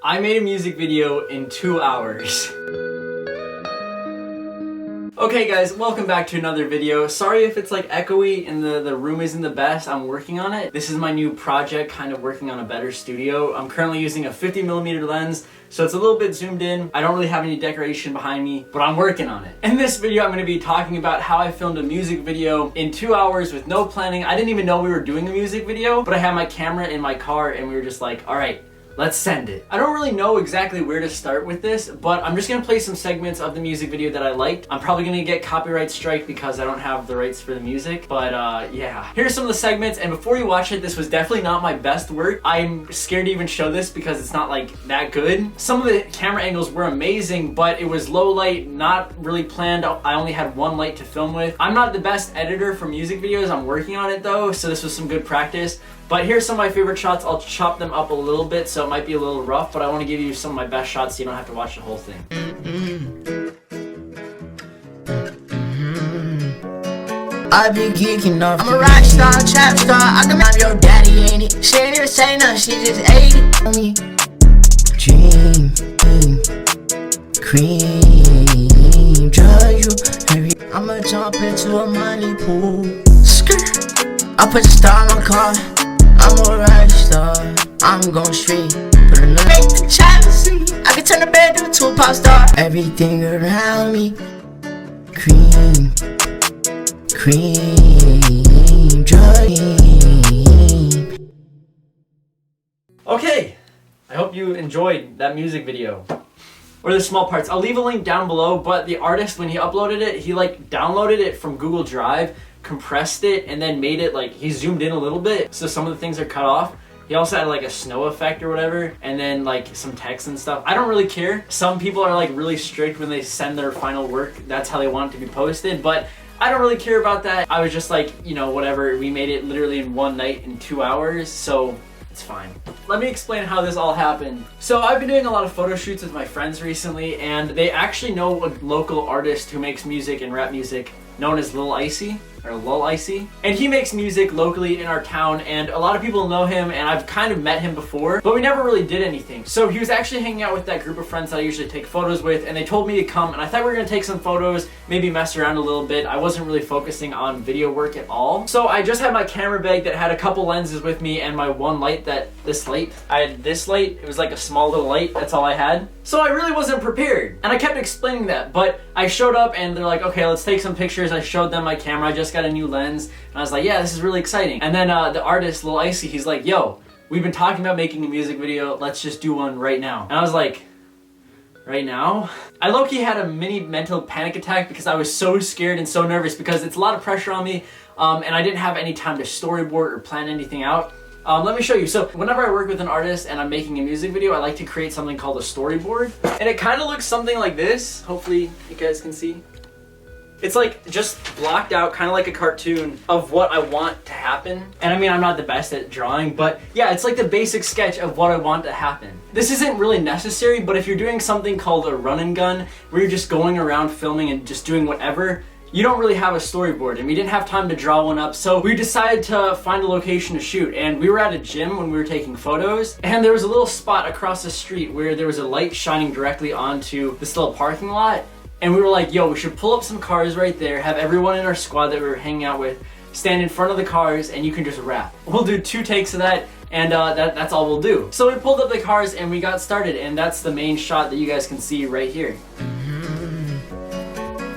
I made a music video in 2 hours. Okay guys, welcome back to another video. Sorry if it's like echoey and the room isn't the best. I'm working on it. This is my new project, kind of working on a better studio. I'm currently using a 50mm lens, so it's a little bit zoomed in. I don't really have any decoration behind me, but I'm working on it. In this video, I'm going to be talking about how I filmed a music video in 2 hours with no planning. I didn't even know we were doing a music video, but I had my camera in my car and we were just like, all right, let's send it. I don't really know exactly where to start with this, but I'm just gonna play some segments of the music video that I liked. I'm probably gonna get copyright strike because I don't have the rights for the music, but yeah. Here's some of the segments, and before you watch it, this was definitely not my best work. I'm scared to even show this because it's not like that good. Some of the camera angles were amazing, but it was low light, not really planned. I only had one light to film with. I'm not the best editor for music videos. I'm working on it though, so this was some good practice. But here's some of my favorite shots. I'll chop them up a little bit, so it might be a little rough, but I want to give you some of my best shots so you don't have to watch the whole thing. I be geeking off. I'm a rock star, trap star. I can have your daddy, ain't it? She ain't even say nothing, she just ate it on me. Dream, cream, drug you. I'ma jump into a money pool. Skirt. I put a star on my car. I'm a rock star. I'm going straight. Put a make the child see. I can turn the bed into a pop star. Everything around me. Cream, cream, dream. Okay, I hope you enjoyed that music video. Or the small parts. I'll leave a link down below, but the artist, when he uploaded it, he like downloaded it from Google Drive, compressed it, and then made it like, he zoomed in a little bit, so some of the things are cut off. He also had like a snow effect or whatever, and then like some text and stuff. I don't really care. Some people are like really strict when they send their final work. That's how they want it to be posted, but I don't really care about that. I was just like, you know, whatever. We made it literally in one night in 2 hours, so it's fine. Let me explain how this all happened. So I've been doing a lot of photo shoots with my friends recently, and they actually know a local artist who makes music and rap music known as Lul Icey, or Lul Icey. And he makes music locally in our town, and a lot of people know him, and I've kind of met him before, but we never really did anything. So he was actually hanging out with that group of friends that I usually take photos with, and they told me to come, and I thought we were gonna take some photos, maybe mess around a little bit. I wasn't really focusing on video work at all. So I just had my camera bag that had a couple lenses with me and my one light, I had this light. It was like a small little light, that's all I had. So I really wasn't prepared, and I kept explaining that, but I showed up and they're like, okay, let's take some pictures. I showed them my camera. I just got a new lens, and I was like, yeah, this is really exciting. And then the artist, Lul Icey, he's like, yo, we've been talking about making a music video. Let's just do one right now. And I was like, right now? I low-key had a mini mental panic attack because I was so scared and so nervous because it's a lot of pressure on me, and I didn't have any time to storyboard or plan anything out. Let me show you. So whenever I work with an artist and I'm making a music video, I like to create something called a storyboard. And it kind of looks something like this. Hopefully you guys can see. It's like just blocked out, kind of like a cartoon of what I want to happen. And I mean, I'm not the best at drawing, but yeah, it's like the basic sketch of what I want to happen. This isn't really necessary, but if you're doing something called a run and gun, where you're just going around filming and just doing whatever, you don't really have a storyboard, and we didn't have time to draw one up, so we decided to find a location to shoot. And we were at a gym when we were taking photos, and there was a little spot across the street where there was a light shining directly onto this little parking lot. And we were like, yo, we should pull up some cars right there, have everyone in our squad that we were hanging out with stand in front of the cars, and you can just rap. We'll do 2 takes of that, and that's all we'll do. So we pulled up the cars and we got started, and that's the main shot that you guys can see right here.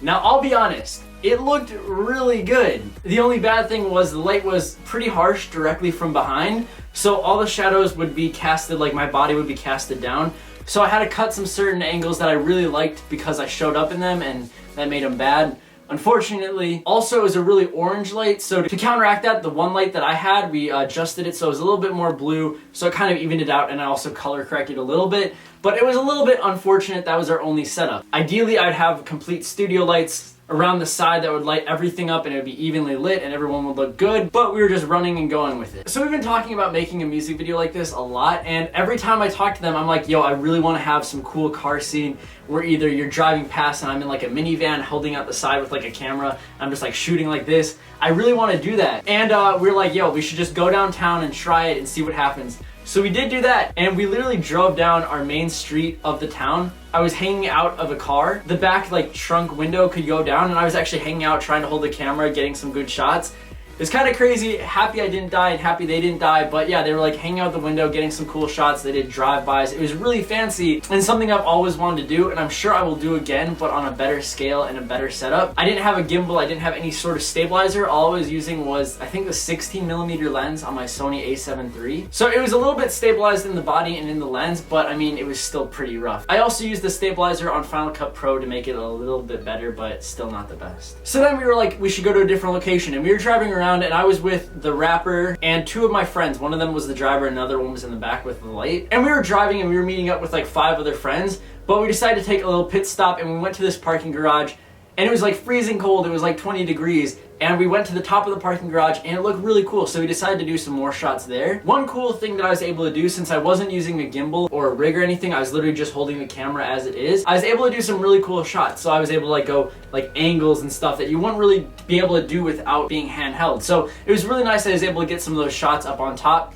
Now, I'll be honest, it looked really good. The only bad thing was the light was pretty harsh directly from behind, so all the shadows would be casted, like my body would be casted down. So I had to cut some certain angles that I really liked because I showed up in them, and that made them bad. Unfortunately, also it was a really orange light, so to counteract that, the one light that I had, we adjusted it so it was a little bit more blue, so it kind of evened it out, and I also color corrected a little bit. But it was a little bit unfortunate that was our only setup. Ideally, I'd have complete studio lights around the side that would light everything up and it would be evenly lit and everyone would look good, but we were just running and going with it. So we've been talking about making a music video like this a lot, and every time I talk to them, I'm like, yo, I really want to have some cool car scene where either you're driving past and I'm in like a minivan holding out the side with like a camera, I'm just like shooting like this. I really want to do that. And we're like, yo, we should just go downtown and try it and see what happens. So we did do that, and we literally drove down our main street of the town. I was hanging out of a car. The back like trunk window could go down, and I was actually hanging out trying to hold the camera, getting some good shots. It's kind of crazy. Happy I didn't die and happy they didn't die, but yeah, they were like hanging out the window, getting some cool shots. They did drive-bys. It was really fancy and something I've always wanted to do, and I'm sure I will do again, but on a better scale and a better setup. I didn't have a gimbal. I didn't have any sort of stabilizer. All I was using was, I think, the 16mm lens on my Sony a7 III. So it was a little bit stabilized in the body and in the lens, but I mean, it was still pretty rough. I also used the stabilizer on Final Cut Pro to make it a little bit better, but still not the best. So then we were like, we should go to a different location, and we were driving around, and I was with the rapper and two of my friends. One of them was the driver, another one was in the back with the light. And we were driving and we were meeting up with like 5 other friends, but we decided to take a little pit stop, and we went to this parking garage, and it was like freezing cold. It was like 20 degrees. And we went to the top of the parking garage, and it looked really cool, so we decided to do some more shots there. One cool thing that I was able to do, since I wasn't using a gimbal or a rig or anything, I was literally just holding the camera as it is, I was able to do some really cool shots. So I was able to like go like angles and stuff that you wouldn't really be able to do without being handheld. So it was really nice that I was able to get some of those shots up on top.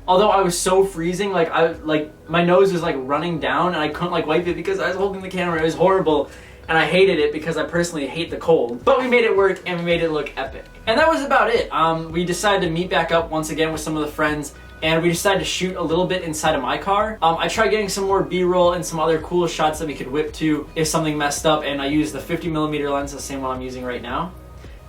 Although I was so freezing, like my nose was like running down, and I couldn't like wipe it because I was holding the camera. It was horrible. And I hated it because I personally hate the cold. But we made it work, and we made it look epic. And that was about it. We decided to meet back up once again with some of the friends, and we decided to shoot a little bit inside of my car. I tried getting some more B-roll and some other cool shots that we could whip to if something messed up, and I used the 50mm lens, the same one I'm using right now.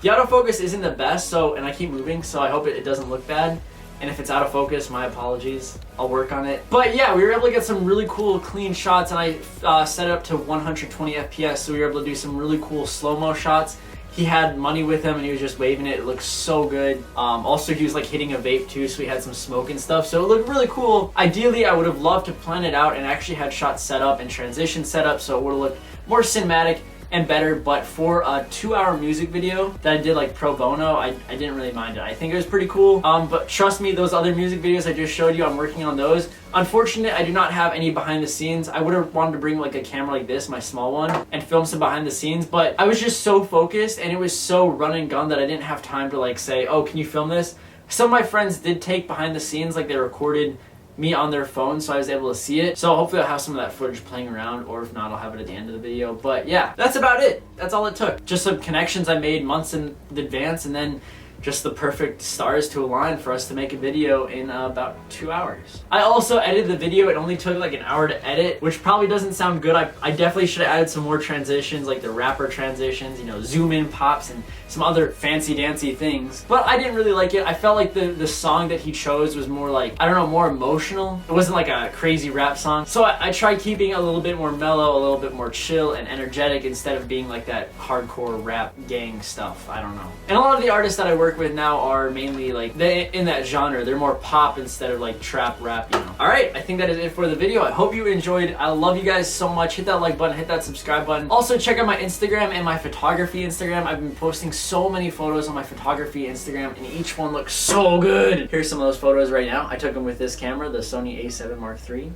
The autofocus isn't the best, and I keep moving, so I hope it doesn't look bad. And if it's out of focus, my apologies. I'll work on it. But yeah, we were able to get some really cool clean shots, and I set it up to 120 FPS, so we were able to do some really cool slow-mo shots. He had money with him, and he was just waving it. It looked so good. Also, he was like hitting a vape too, so he had some smoke and stuff, so it looked really cool. Ideally, I would have loved to plan it out and actually had shots set up and transition set up, so it would have looked more cinematic and better. But for a 2-hour music video that I did like pro bono, I didn't really mind it. I think it was pretty cool. But trust me, those other music videos I just showed you, I'm working on those. Unfortunately, I do not have any behind the scenes. I would have wanted to bring like a camera like this, my small one, and film some behind the scenes, but I was just so focused, and it was so run and gun that I didn't have time to like say, oh, can you film this? Some of my friends did take behind the scenes, like they recorded me on their phone, so I was able to see it. So hopefully I'll have some of that footage playing around, or if not, I'll have it at the end of the video. But yeah, that's about it. That's all it took. Just some connections I made months in advance, and then just the perfect stars to align for us to make a video in about 2 hours. I also edited the video. It only took like an hour to edit, which probably doesn't sound good. I definitely should have added some more transitions, like the rapper transitions, you know, zoom in pops and some other fancy dancy things. But I didn't really like it. I felt like the song that he chose was more like, I don't know, more emotional. It wasn't like a crazy rap song. So I tried keeping it a little bit more mellow, a little bit more chill and energetic, instead of being like that hardcore rap gang stuff. I don't know. And a lot of the artists that I work with now are mainly like in that genre. They're more pop instead of like trap rap, you know. Alright, I think that is it for the video. I hope you enjoyed. I love you guys so much. Hit that like button, hit that subscribe button. Also check out my Instagram and my photography Instagram. I've been posting so many photos on my photography Instagram, and each one looks so good. Here's some of those photos right now. I took them with this camera, the Sony a7 Mark III.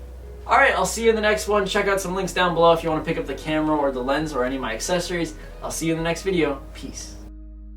Alright, I'll see you in the next one. Check out some links down below if you want to pick up the camera or the lens or any of my accessories. I'll see you in the next video. Peace.